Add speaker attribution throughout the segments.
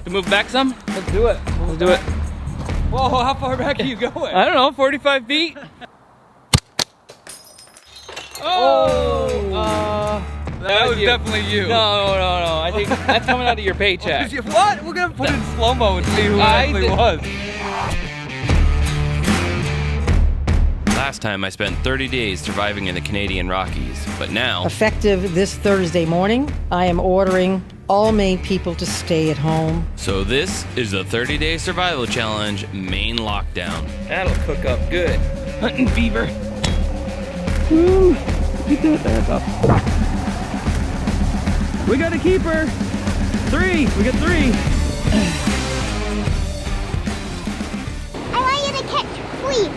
Speaker 1: To move back some?
Speaker 2: Let's do it.
Speaker 1: Let's do it.
Speaker 2: Whoa, how far back are you going?
Speaker 1: I don't know, 45 feet?
Speaker 2: Oh! That was
Speaker 1: you.
Speaker 2: definitely you.
Speaker 1: No. I think that's coming out of your paycheck.
Speaker 2: What? We're gonna put it in slow-mo and see who it actually was.
Speaker 3: Last time I spent 30 days surviving in the Canadian Rockies, but now...
Speaker 4: Effective this Thursday morning, I am ordering all Maine people to stay at home.
Speaker 3: So this is the 30-day survival challenge Maine Lockdown.
Speaker 1: That'll cook up good. Hunting fever. Woo! Get that back up. We got a keeper. 3. We got 3.
Speaker 5: I want you to catch, please.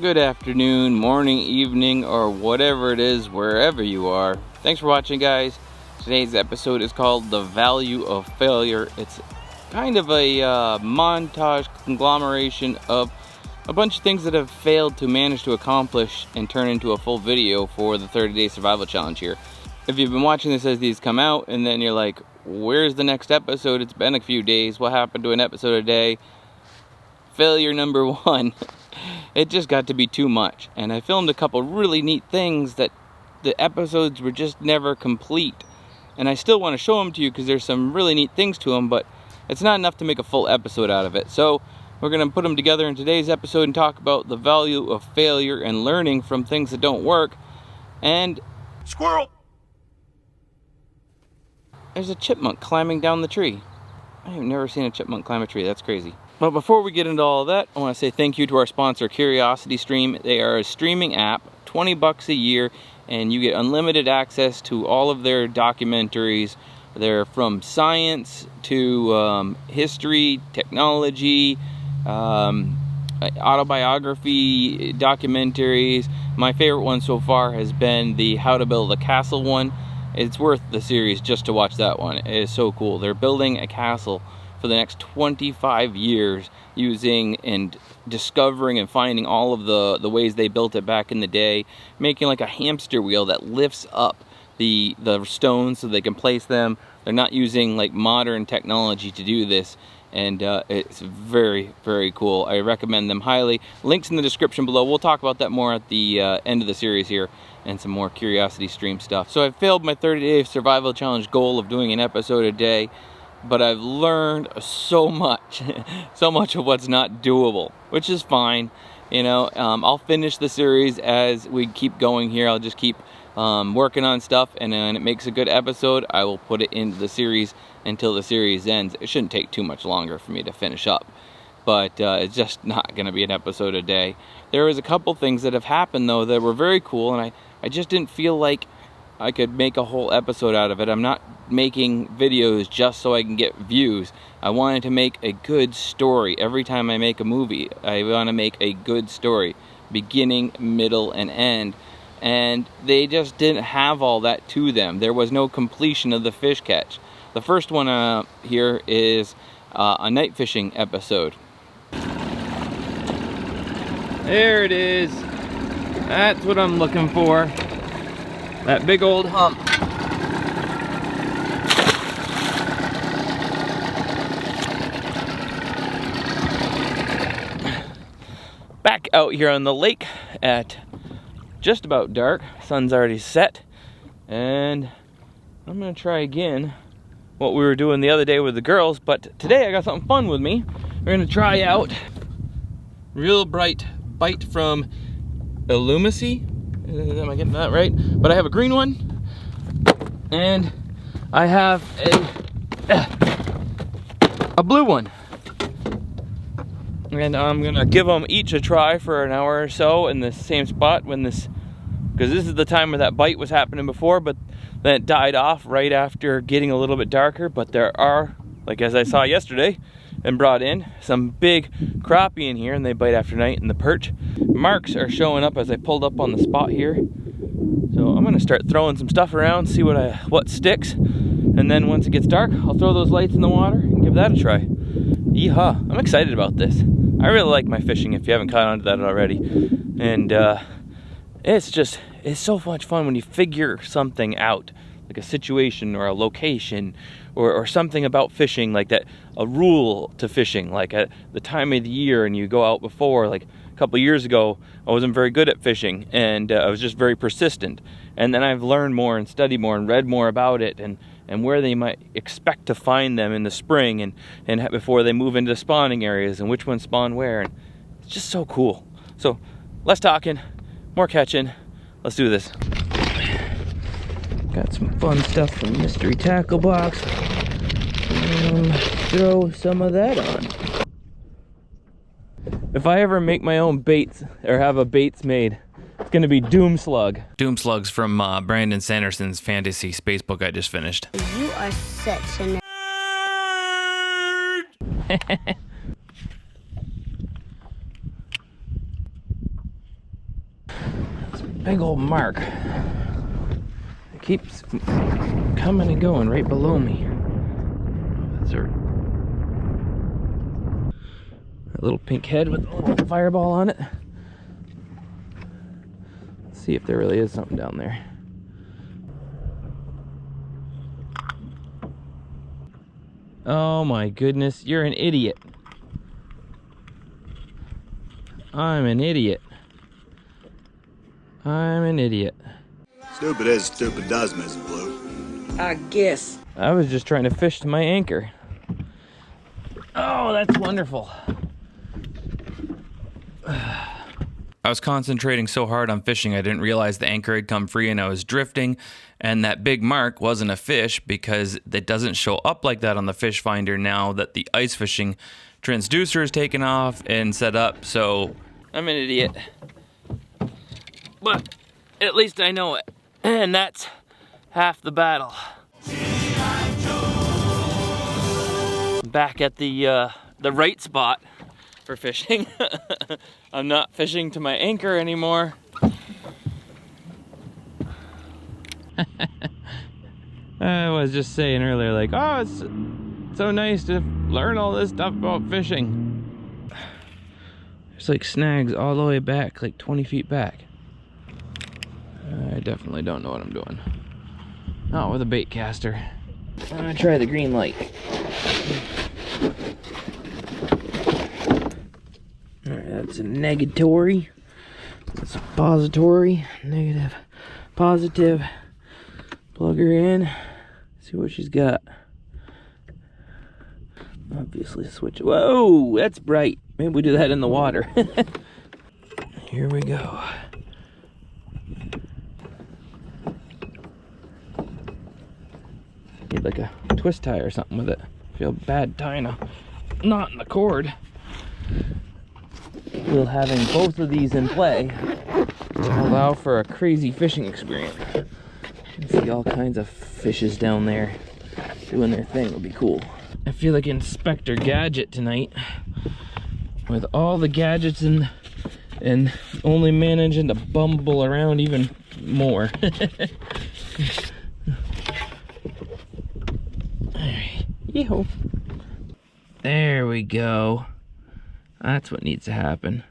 Speaker 1: Good afternoon, morning, evening, or whatever it is, wherever you are. Thanks for watching, guys. Today's episode is called The Value of Failure. It's kind of a montage conglomeration of a bunch of things that have failed to manage to accomplish and turn into a full video for the 30-day survival challenge here. If you've been watching this as these come out and then you're like, where's the next episode? It's been a few days. What happened to an episode a day? Failure number 1. It just got to be too much, and I filmed a couple really neat things that the episodes were just never complete, and I still want to show them to you because there's some really neat things to them, but it's not enough to make a full episode out of it. So we're going to put them together in today's episode and talk about the value of failure and learning from things that don't work. And
Speaker 3: Squirrel!
Speaker 1: There's a chipmunk climbing down the tree. I have never seen a chipmunk climb a tree. That's crazy. But before we get into all of that, I want to say thank you to our sponsor, CuriosityStream. They are a streaming app, 20 bucks a year, and you get unlimited access to all of their documentaries. They're from science to history, technology, autobiography, documentaries. My favorite one so far has been the How to Build a Castle one. It's worth the series just to watch that one. It is so cool. They're building a castle for the next 25 years using and discovering and finding all of the ways they built it back in the day, making like a hamster wheel that lifts up the stones so they can place them. They're not using like modern technology to do this, and it's very, very cool. I recommend them highly. Links in the description below. We'll talk about that more at the end of the series here and some more Curiosity Stream stuff. So I've failed my 30-day survival challenge goal of doing an episode a day, but I've learned so much, so much of what's not doable, which is fine. You know, I'll finish the series as we keep going here. I'll just keep working on stuff, and then it makes a good episode, I will put it into the series until the series ends. It shouldn't take too much longer for me to finish up, but it's just not going to be an episode a day. There was a couple things that have happened, though, that were very cool, and I just didn't feel like I could make a whole episode out of it. I'm not making videos just so I can get views. I wanted to make a good story. Every time I make a movie, I want to make a good story, beginning, middle, and end. And they just didn't have all that to them. There was no completion of the fish catch. The first one here is a night fishing episode. There it is. That's what I'm looking for. That big old hump. Back out here on the lake at just about dark. Sun's already set, and I'm gonna try again what we were doing the other day with the girls, but today I got something fun with me. We're gonna try out Real Bright Bite from Illumacy. Am I getting that right? But I have a green one, and I have a blue one. And I'm gonna give them each a try for an hour or so in the same spot when this because this is the time where that bite was happening before, but then it died off right after getting a little bit darker. But there are, like as I saw yesterday and brought in, some big crappie in here, and they bite after night. And the perch marks are showing up as I pulled up on the spot here. So I'm gonna start throwing some stuff around, see what sticks, and then once it gets dark, I'll throw those lights in the water and give that a try. Yeehaw! I'm excited about this. I really like my fishing, if you haven't caught on to that already. And it's so much fun when you figure something out, like a situation or a location or something about fishing, like that, a rule to fishing, like at the time of the year, and you go out before, like a couple of years ago, I wasn't very good at fishing, and I was just very persistent. And then I've learned more and studied more and read more about it, and where they might expect to find them in the spring, and before they move into spawning areas, and which ones spawn where. And it's just so cool. So less talking, more catching. Let's do this. Got some fun stuff from Mystery Tackle Box. Throw some of that on. If I ever make my own baits or have a baits made, it's gonna be Doom Slug.
Speaker 3: Doom Slug's from Brandon Sanderson's fantasy space book I just finished.
Speaker 5: You are such a nerd.
Speaker 1: Big old mark. It keeps coming and going right below me. That's a little pink head with a little fireball on it. Let's see if there really is something down there. Oh my goodness, you're an idiot. I'm an idiot. I'm an idiot.
Speaker 6: Stupid is, stupid does, Mrs. Blue.
Speaker 4: I guess.
Speaker 1: I was just trying to fish to my anchor. Oh, that's wonderful.
Speaker 3: I was concentrating so hard on fishing I didn't realize the anchor had come free and I was drifting, and that big mark wasn't a fish because it doesn't show up like that on the fish finder now that the ice fishing transducer is taken off and set up. So
Speaker 1: I'm an idiot. But at least I know it. And that's half the battle. Back at the right spot for fishing. I'm not fishing to my anchor anymore. I was just saying earlier, like, oh, it's so nice to learn all this stuff about fishing. There's like snags all the way back, like 20 feet back. I definitely don't know what I'm doing. Not with a bait caster. I'm gonna try the green light. Alright, that's a negatory. That's a pository. Negative. Positive. Plug her in. See what she's got. Obviously switch. Whoa, that's bright. Maybe we do that in the water. Here we go. Need like a twist tie or something with it. Feel bad tying a knot in the cord. Will having both of these in play allow for a crazy fishing experience. You can see all kinds of fishes down there doing their thing. It'll be cool. I feel like Inspector Gadget tonight with all the gadgets and only managing to bumble around even more. Yeehaw. There we go. That's what needs to happen.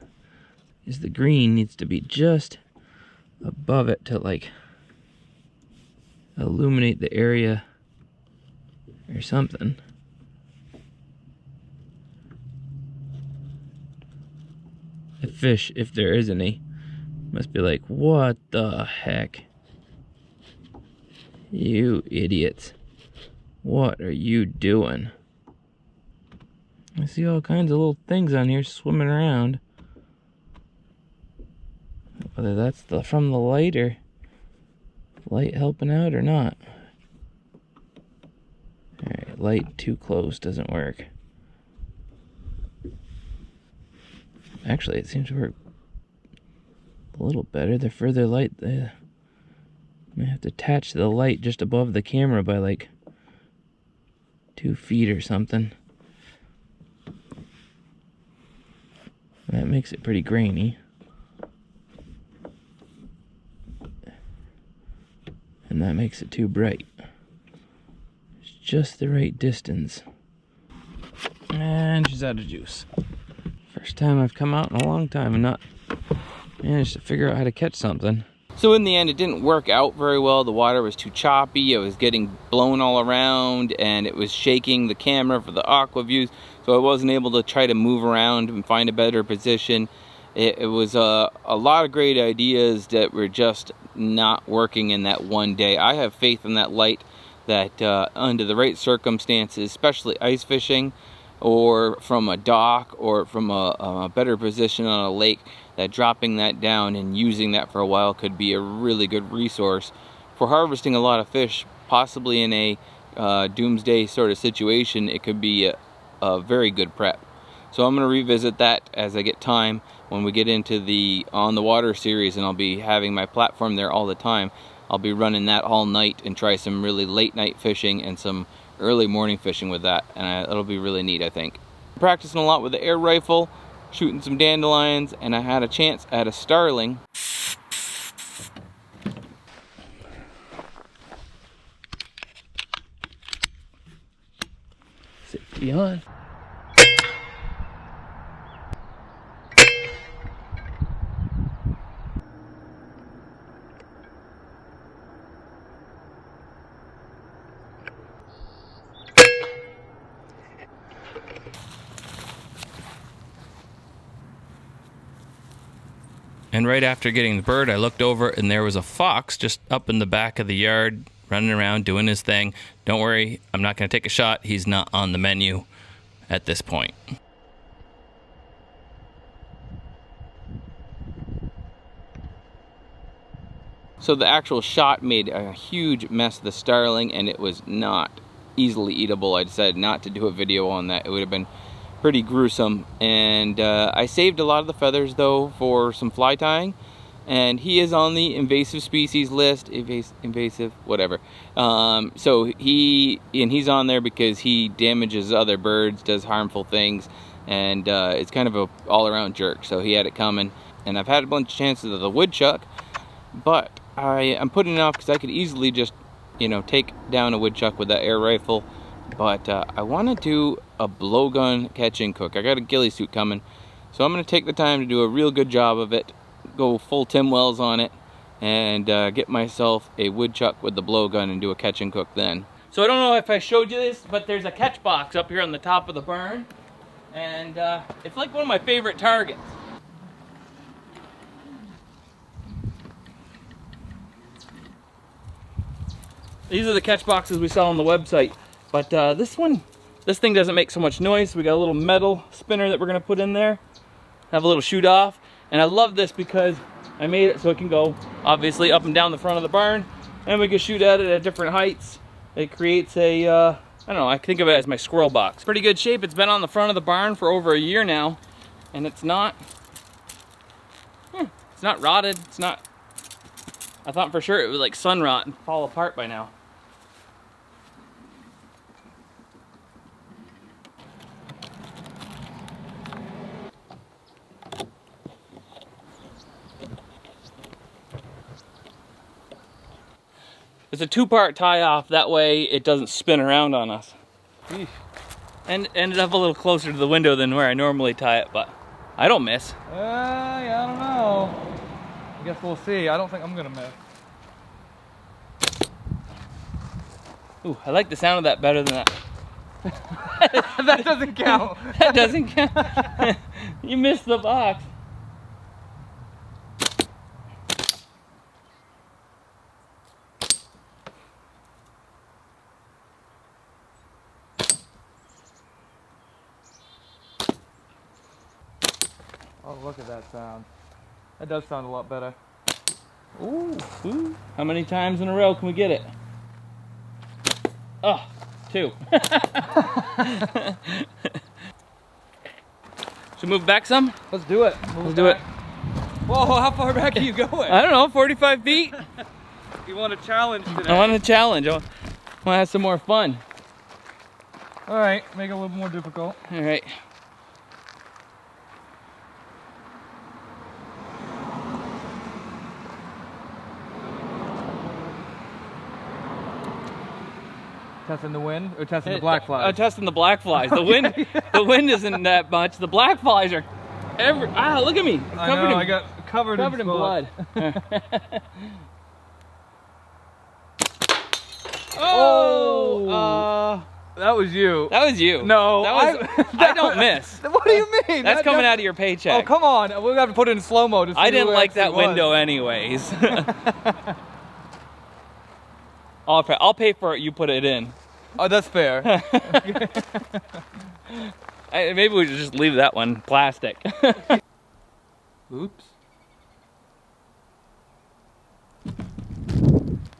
Speaker 1: Is the green needs to be just above it to like illuminate the area or something. A fish, if there is any, must be like, what the heck? You idiots. What are you doing? I see all kinds of little things on here swimming around. Whether that's from the light or light helping out or not. Alright, light too close doesn't work. Actually, it seems to work a little better. The further light, I have to attach the light just above the camera by like 2 feet or something. That makes it pretty grainy. And that makes it too bright. It's just the right distance. And she's out of juice. First time I've come out in a long time and not managed to figure out how to catch something. So in the end, it didn't work out very well. The water was too choppy. It was getting blown all around and it was shaking the camera for the aqua views. So I wasn't able to try to move around and find a better position. It was a lot of great ideas that were just not working in that one day. I have faith in that light that under the right circumstances, especially ice fishing or from a dock or from a better position on a lake, that dropping that down and using that for a while could be a really good resource for harvesting a lot of fish. Possibly in a doomsday sort of situation, it could be a very good prep. So I'm going to revisit that as I get time when we get into the On the Water series, and I'll be having my platform there all the time. I'll be running that all night and try some really late night fishing and some early morning fishing with that, and it'll be really neat, I think. I'm practicing a lot with the air rifle, shooting some dandelions, and I had a chance at a starling. Safety on.
Speaker 3: And right after getting the bird, I looked over and there was a fox just up in the back of the yard, running around doing his thing. Don't worry, I'm not going to take a shot. He's not on the menu at this point.
Speaker 1: So the actual shot made a huge mess of the starling, and it was not easily eatable. I decided not to do a video on that. It would have been pretty gruesome, and I saved a lot of the feathers though for some fly tying, and he is on the invasive species list, invasive, whatever. So he's on there because he damages other birds, does harmful things, and it's kind of a all-around jerk. So he had it coming, and I've had a bunch of chances of the woodchuck, but I'm putting it off because I could easily just, you know, take down a woodchuck with that air rifle. But I want to do a blowgun catch and cook. I got a ghillie suit coming, so I'm going to take the time to do a real good job of it, go full Tim Wells on it, and get myself a woodchuck with the blowgun and do a catch and cook then. So I don't know if I showed you this, but there's a catch box up here on the top of the barn, and it's like one of my favorite targets. These are the catch boxes we sell on the website. But this thing doesn't make so much noise. We got a little metal spinner that we're gonna put in there, have a little shoot off. And I love this because I made it so it can go obviously up and down the front of the barn, and we can shoot at it at different heights. It creates a, I don't know, I think of it as my squirrel box. Pretty good shape. It's been on the front of the barn for over a year now, and it's not rotted. It's not, I thought for sure it would like sun rot and fall apart by now. It's a 2-part tie-off, that way it doesn't spin around on us. Eesh. And ended up a little closer to the window than where I normally tie it, but I don't miss.
Speaker 2: Yeah, I don't know. I guess we'll see. I don't think I'm gonna miss.
Speaker 1: Ooh, I like the sound of that better than that.
Speaker 2: That doesn't count.
Speaker 1: That doesn't count. You missed the box.
Speaker 2: Oh, look at that sound. That does sound a lot better.
Speaker 1: Ooh, ooh. How many times in a row can we get it? Oh, 2. Should we move back some?
Speaker 2: Let's do it.
Speaker 1: Let's do it.
Speaker 2: Whoa, how far back are you going?
Speaker 1: I don't know, 45 feet?
Speaker 2: You want a challenge today?
Speaker 1: I want a challenge. I want to have some more fun.
Speaker 2: All right, make it a little more difficult.
Speaker 1: All right.
Speaker 2: Testing the wind or testing the black flies?
Speaker 1: Testing the black flies. The wind, the wind isn't that much. The black flies are look at me.
Speaker 2: I got covered in
Speaker 1: blood.
Speaker 2: That was you.
Speaker 1: That was you.
Speaker 2: No,
Speaker 1: I don't miss.
Speaker 2: What do you mean?
Speaker 1: That's coming out of your paycheck.
Speaker 2: Oh, come on. We're going to put it in slow-mo to see
Speaker 1: I didn't
Speaker 2: who
Speaker 1: like that
Speaker 2: actually
Speaker 1: window
Speaker 2: was.
Speaker 1: anyways. I'll pay for it, you put it in.
Speaker 2: Oh, that's fair.
Speaker 1: Maybe we should just leave that one plastic.
Speaker 2: Oops.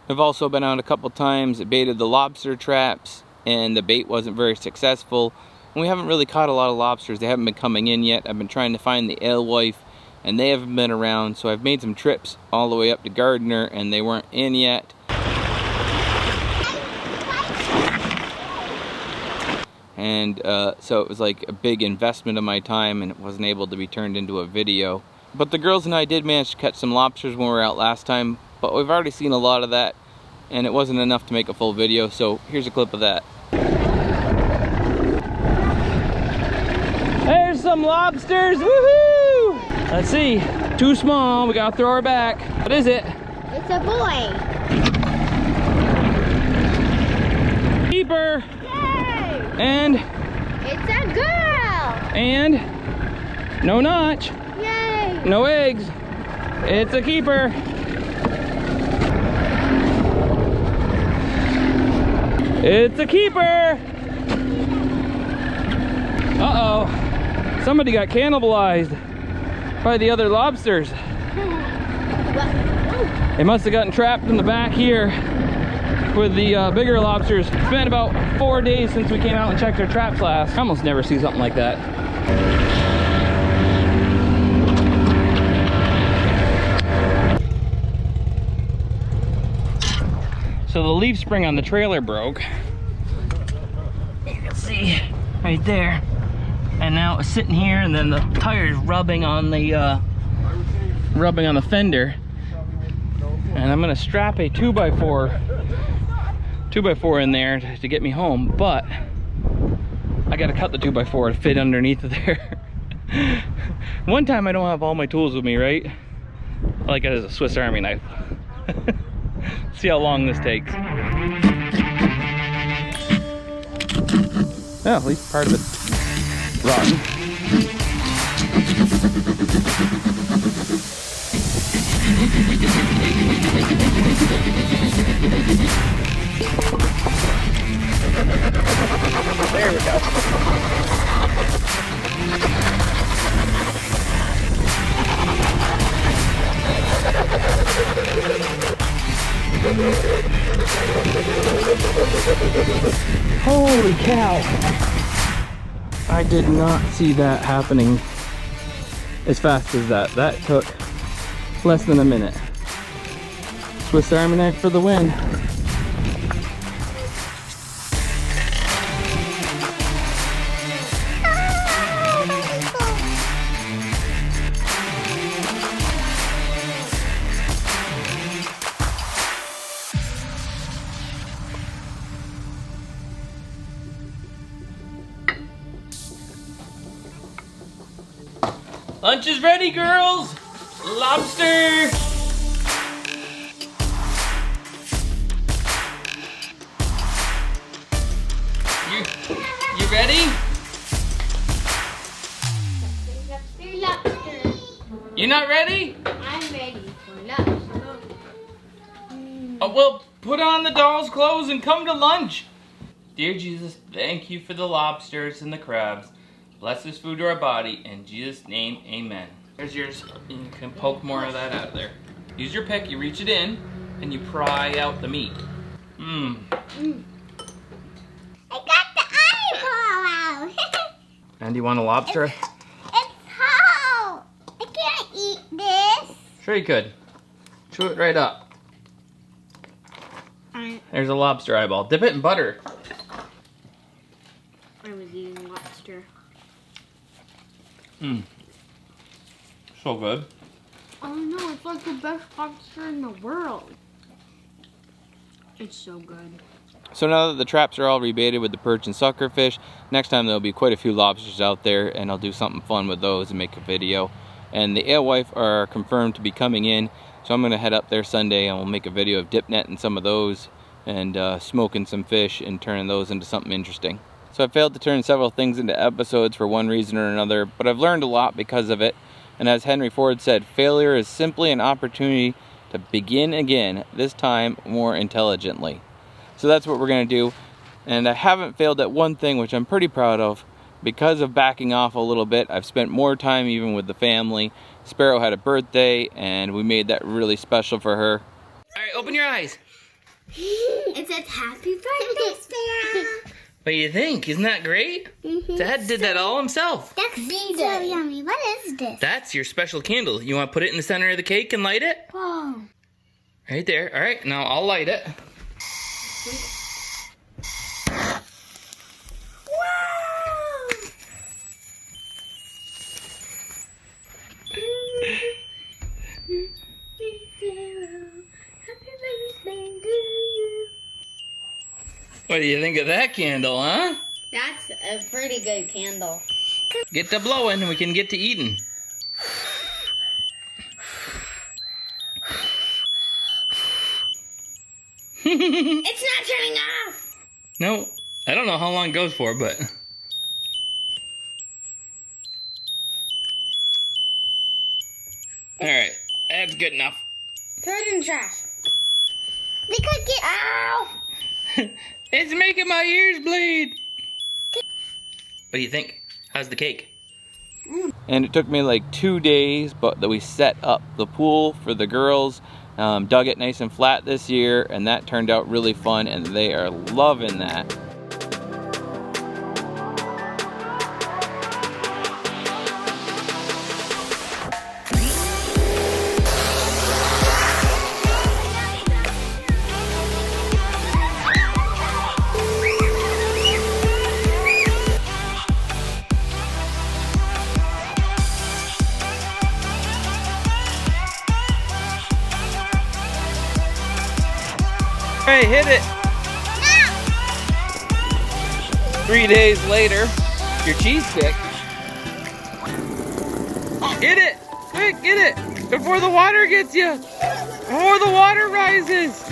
Speaker 1: I've also been out a couple times, baited the lobster traps, and the bait wasn't very successful. And we haven't really caught a lot of lobsters. They haven't been coming in yet. I've been trying to find the alewife, and they haven't been around. So I've made some trips all the way up to Gardner, and they weren't in yet. And so it was like a big investment of my time, and it wasn't able to be turned into a video. But the girls and I did manage to catch some lobsters when we were out last time, but we've already seen a lot of that, and it wasn't enough to make a full video, so here's a clip of that. There's some lobsters, woohoo! Let's see, too small, we gotta throw her back. What is it?
Speaker 5: It's a boy.
Speaker 1: Keeper!
Speaker 5: Yay!
Speaker 1: And,
Speaker 5: It's a girl.
Speaker 1: and, no notch,
Speaker 5: Yay!
Speaker 1: no eggs. It's a keeper. It's a keeper! Uh-oh. Somebody got cannibalized by the other lobsters. They must have gotten trapped in the back here with the bigger lobsters. It's been about 4 days since we came out and checked our traps last. I almost never see something like that. So the leaf spring on the trailer broke. You can see right there. And now it's sitting here, and then the tire's rubbing on the fender. And I'm gonna strap a 2x4 in there to get me home, but I gotta cut the 2x4 to fit underneath there. One time I don't have all my tools with me, right? I like it as a Swiss Army knife. See how long this takes. Oh, at least part of it's rotten. There we go. Holy cow! I did not see that happening as fast as that. That took less than a minute. Swiss Army knife for the win. Lunch is ready, girls! Lobster! You ready?
Speaker 5: Lobster.
Speaker 1: You not ready?
Speaker 5: I'm ready for lunch.
Speaker 1: Oh, well, put on the doll's clothes and come to lunch. Dear Jesus, thank you for the lobsters and the crabs. Bless this food to our body. In Jesus' name, amen. There's yours. You can poke more of that out of there. Use your pick, you reach it in, and you pry out the meat. Mmm.
Speaker 5: I got the eyeball out.
Speaker 1: And do you want a lobster?
Speaker 5: It's hot. I can't eat this.
Speaker 1: Sure you could. Chew it right up. There's a lobster eyeball. Dip it in butter.
Speaker 5: I was eating lobster.
Speaker 1: Mmm. So good.
Speaker 5: Oh no, it's like the best lobster in the world. It's so good.
Speaker 1: So now that the traps are all rebaited with the perch and suckerfish, next time there'll be quite a few lobsters out there, and I'll do something fun with those and make a video. And the alewife are confirmed to be coming in, so I'm going to head up there Sunday and we'll make a video of dip netting some of those and smoking some fish and turning those into something interesting. So I failed to turn several things into episodes for one reason or another, but I've learned a lot because of it. And as Henry Ford said, failure is simply an opportunity to begin again, this time more intelligently. So that's what we're going to do. And I haven't failed at one thing, which I'm pretty proud of. Because of backing off a little bit, I've spent more time even with the family. Sparrow had a birthday, and we made that really special for her. All right, open your eyes.
Speaker 5: It says happy birthday, Sparrow.
Speaker 1: What do you think? Isn't that great? Dad did that all himself.
Speaker 5: That's so yummy. What is this?
Speaker 1: That's your special candle. You want to put it in the center of the cake and light it?
Speaker 5: Whoa.
Speaker 1: Right there. All right, now I'll light it. What do you think of that candle, huh?
Speaker 5: That's a pretty good candle.
Speaker 1: Get to blowing and we can get to eating.
Speaker 5: It's not turning off.
Speaker 1: No, I don't know how long it goes for, but... Alright, that's good enough.
Speaker 5: Throw it in the trash. We could get... Ow!
Speaker 1: It's making my ears bleed. What do you think? How's the cake? And it took me like 2 days, but that we set up the pool for the girls, dug it nice and flat this year, and that turned out really fun, and they are loving that. Hey, hit it! No. 3 days later, your cheese stick. Get it! Quick, get it! Before the water gets you! Before the water rises!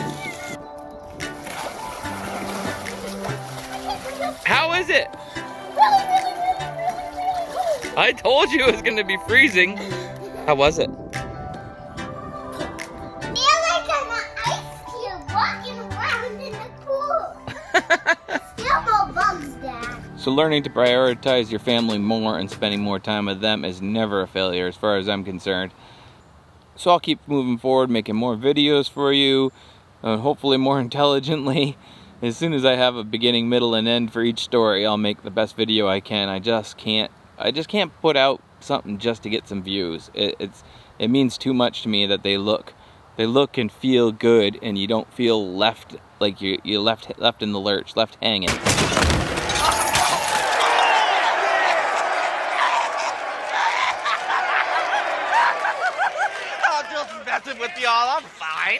Speaker 1: How is it? I told you it was gonna be freezing. How was it? So learning to prioritize your family more and spending more time with them is never a failure as far as I'm concerned. So I'll keep moving forward, making more videos for you, hopefully more intelligently. As soon as I have a beginning, middle, and end for each story, I'll make the best video I can. I just can't put out something just to get some views. It means too much to me that they look and feel good, and you don't feel left like you left in the lurch, left hanging.
Speaker 7: With y'all, I'm fine.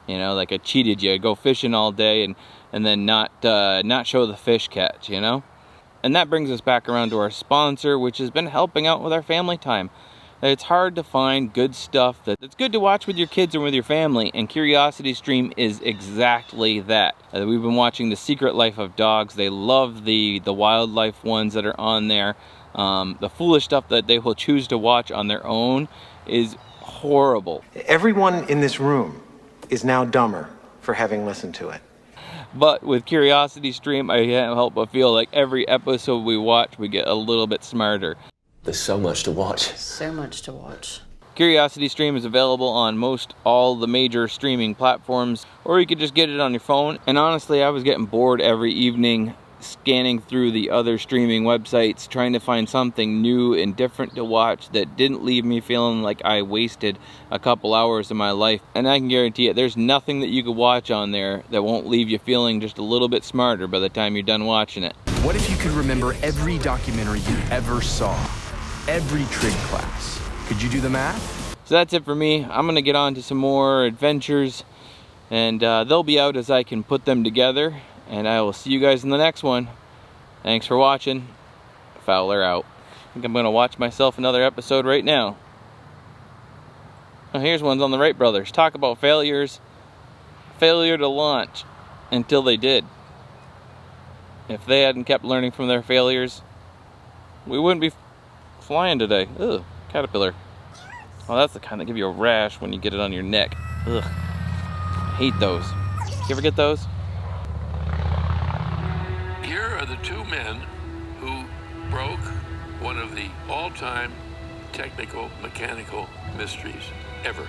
Speaker 1: You know, like I cheated you. I go fishing all day and then not show the fish catch, you know? And that brings us back around to our sponsor, which has been helping out with our family time. It's hard to find good stuff that's good to watch with your kids or with your family, and CuriosityStream is exactly that. We've been watching The Secret Life of Dogs. They love the wildlife ones that are on there. The foolish stuff that they will choose to watch on their own is horrible.
Speaker 8: Everyone in this room is now dumber for having listened to it.
Speaker 1: But with CuriosityStream, I can't help but feel like every episode we watch, we get a little bit smarter.
Speaker 9: There's so much to watch.
Speaker 4: So much to watch.
Speaker 1: CuriosityStream is available on most all the major streaming platforms, or you could just get it on your phone. And honestly, I was getting bored every evening scanning through the other streaming websites, trying to find something new and different to watch that didn't leave me feeling like I wasted a couple hours of my life. And I can guarantee it, there's nothing that you could watch on there that won't leave you feeling just a little bit smarter by the time you're done watching it.
Speaker 10: What if you could remember every documentary you ever saw? Every trig class. Could you do the math?
Speaker 1: So that's it for me. I'm gonna get on to some more adventures, and they'll be out as I can put them together. And I will see you guys in the next one. Thanks for watching. Fowler out. I think I'm going to watch myself another episode right now. Oh, here's one's on the Wright brothers. Talk about failures. Failure to launch until they did. If they hadn't kept learning from their failures, we wouldn't be flying today. Ugh, caterpillar. Oh, that's the kind that give you a rash when you get it on your neck. Ugh. I hate those. You ever get those?
Speaker 11: Here are the two men who broke one of the all-time technical mechanical mysteries ever.